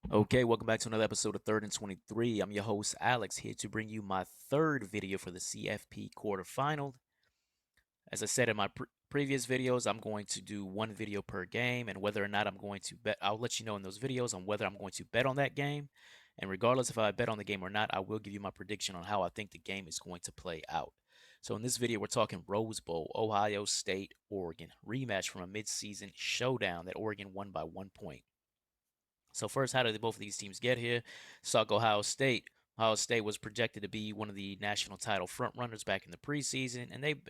Okay, welcome back to another episode of Third and 23. I'm your host, Alex, here to bring you my third video for the CFP quarterfinal. As I said in my previous videos, I'm going to do one video per game, and whether or not I'm going to bet, I'll let you know in those videos on whether I'm going to bet on that game. And regardless if I bet on the game or not, I will give you my prediction on how I think the game is going to play out. So in this video, we're talking Rose Bowl, Ohio State, Oregon, rematch from a midseason showdown that Oregon won by 1 point. So first, how did both of these teams get here? Suck Ohio State. Ohio State was projected to be one of the national title frontrunners back in the preseason, and they've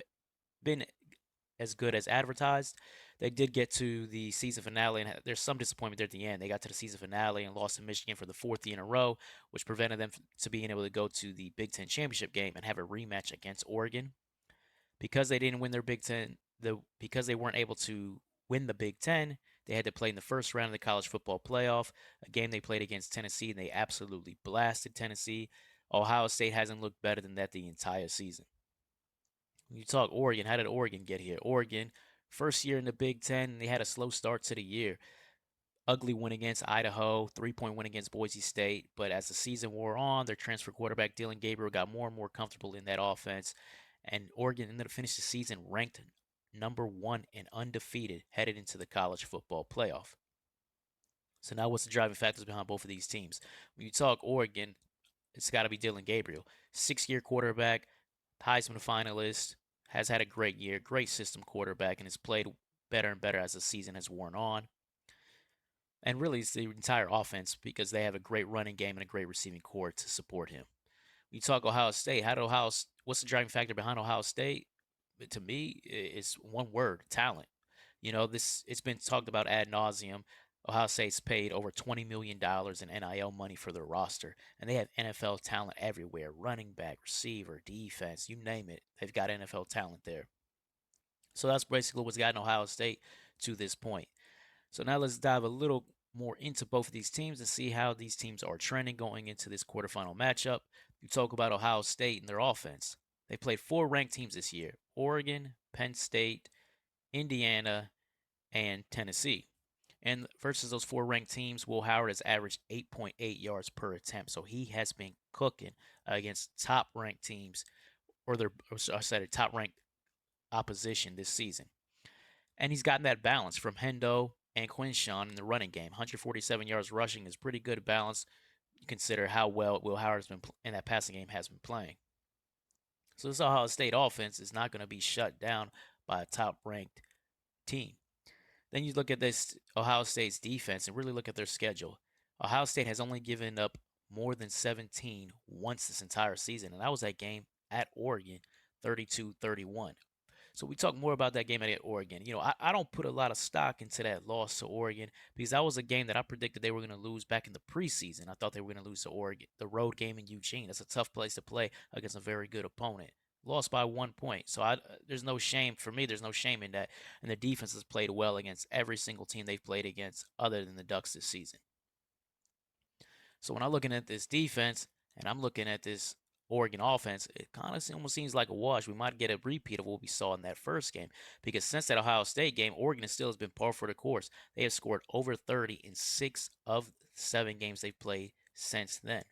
been as good as advertised. They did get to the season finale, and there's some disappointment there at the end. They got to the season finale and lost to Michigan for the fourth year in a row, which prevented them to being able to go to the Big Ten championship game and have a rematch against Oregon. Because they didn't win their Big Ten, because they weren't able to win the Big Ten, they had to play in the first round of the college football playoff, a game they played against Tennessee, and they absolutely blasted Tennessee. Ohio State hasn't looked better than that the entire season. When you talk Oregon, how did Oregon get here? Oregon, first year in the Big Ten, and they had a slow start to the year. Ugly win against Idaho, 3-point win against Boise State. But as the season wore on, their transfer quarterback Dylan Gabriel got more and more comfortable in that offense, and Oregon ended up finishing the season ranked number 1 and undefeated headed into the college football playoff. So now what's the driving factors behind both of these teams? When you talk Oregon, it's got to be Dylan Gabriel. 6-year quarterback, Heisman finalist, has had a great year, great system quarterback, and has played better and better as the season has worn on. And really, it's the entire offense because they have a great running game and a great receiving core to support him. When you talk Ohio State, what's the driving factor behind Ohio State? To me, it's one word: talent. It's been talked about ad nauseum. Ohio State's paid over $20 million in NIL money for their roster, and they have NFL talent everywhere: running back, receiver, defense, you name it. They've got NFL talent there. So that's basically what's gotten Ohio State to this point. So now let's dive a little more into both of these teams and see how these teams are trending going into this quarterfinal matchup. You talk about Ohio State and their offense. They played 4 ranked teams this year: Oregon, Penn State, Indiana, and Tennessee. And versus those 4 ranked teams, Will Howard has averaged 8.8 yards per attempt. So he has been cooking against top ranked teams, or I said a top ranked opposition this season. And he's gotten that balance from Hendo and Quinshawn in the running game. 147 yards rushing is pretty good balance. You consider how well Will Howard's been in that passing game has been playing. So this Ohio State offense is not going to be shut down by a top-ranked team. Then you look at this Ohio State's defense and really look at their schedule. Ohio State has only given up more than 17 once this entire season, and that was that game at Oregon, 32-31. So we talk more about that game at Oregon. I don't put a lot of stock into that loss to Oregon because that was a game that I predicted they were going to lose back in the preseason. I thought they were going to lose to Oregon, the road game in Eugene. That's a tough place to play against a very good opponent. Lost by 1 point. So there's no shame for me. There's no shame in that. And the defense has played well against every single team they've played against other than the Ducks this season. So when I'm looking at this defense and I'm looking at this Oregon offense, it kind of almost seems like a wash. We might get a repeat of what we saw in that first game because since that Ohio State game, Oregon still has been par for the course. They have scored over 30 in 6 of 7 games they've played since then.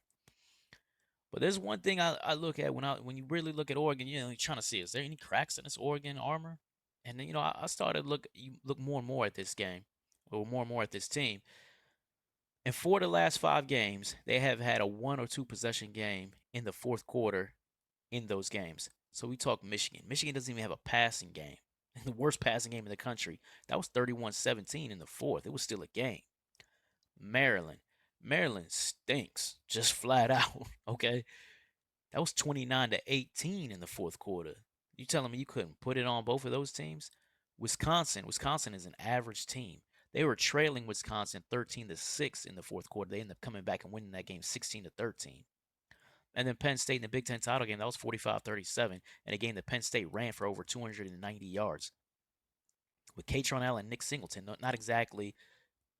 But there's one thing I look at when you really look at Oregon, you're trying to see, is there any cracks in this Oregon armor? And then I started look more and more at this game, or more and more at this team. And for the last 5 games, they have had a 1 or 2 possession game in the fourth quarter in those games. So we talk Michigan. Michigan doesn't even have a passing game. The worst passing game in the country. That was 31-17 in the fourth. It was still a game. Maryland. Maryland stinks. Just flat out. Okay. That was 29-18 in the fourth quarter. You telling me you couldn't put it on both of those teams? Wisconsin. Wisconsin is an average team. They were trailing Wisconsin 13-6 in the fourth quarter. They ended up coming back and winning that game 16-13. And then Penn State in the Big Ten title game, that was 45-37, and a game that Penn State ran for over 290 yards. With Katron Allen and Nick Singleton, not exactly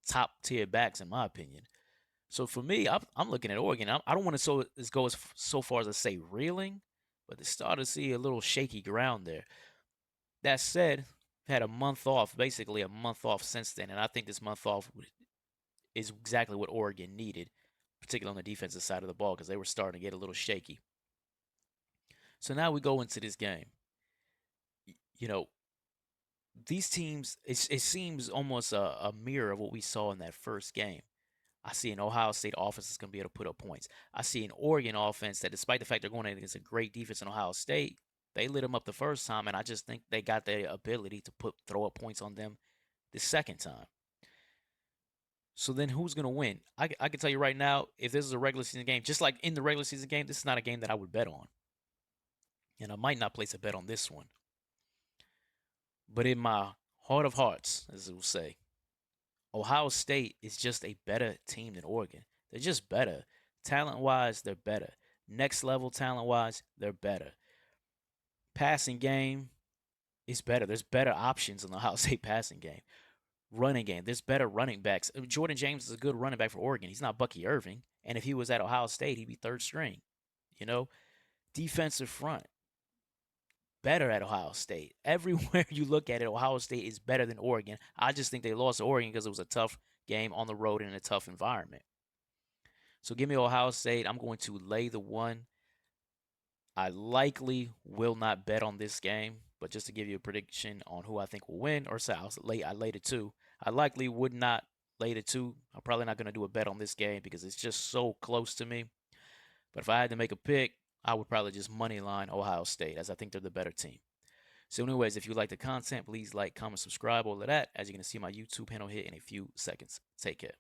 top tier backs in my opinion. So for me, I'm looking at Oregon. I don't want to go so far as to say reeling, but they started to see a little shaky ground there. That said, had a month off, basically a month off since then, and I think this month off is exactly what Oregon needed, particularly on the defensive side of the ball, because they were starting to get a little shaky. So now we go into this game. You know, these teams, it seems almost a mirror of what we saw in that first game. I see an Ohio State offense that's going to be able to put up points. I see an Oregon offense that, despite the fact they're going against a great defense in Ohio State, they lit them up the first time, and I just think they got the ability to throw up points on them the second time. So then who's going to win? I can tell you right now, if this is a regular season game, just like in the regular season game, this is not a game that I would bet on. And I might not place a bet on this one. But in my heart of hearts, as it will say, Ohio State is just a better team than Oregon. They're just better. Talent-wise, they're better. Next level talent-wise, they're better. Passing game is better. There's better options in the Ohio State passing game. Running game, there's better running backs. Jordan James is a good running back for Oregon. He's not Bucky Irving. And if he was at Ohio State, he'd be third string. You know, defensive front, better at Ohio State. Everywhere you look at it, Ohio State is better than Oregon. I just think they lost to Oregon because it was a tough game on the road in a tough environment. So give me Ohio State. I'm going to lay the 1. I likely will not bet on this game, but just to give you a prediction on who I think will win, or say I laid the 2. I likely would not lay the 2. I'm probably not going to do a bet on this game because it's just so close to me. But if I had to make a pick, I would probably just money line Ohio State, as I think they're the better team. So anyways, if you like the content, please like, comment, subscribe, all of that, as you're going to see my YouTube panel hit in a few seconds. Take care.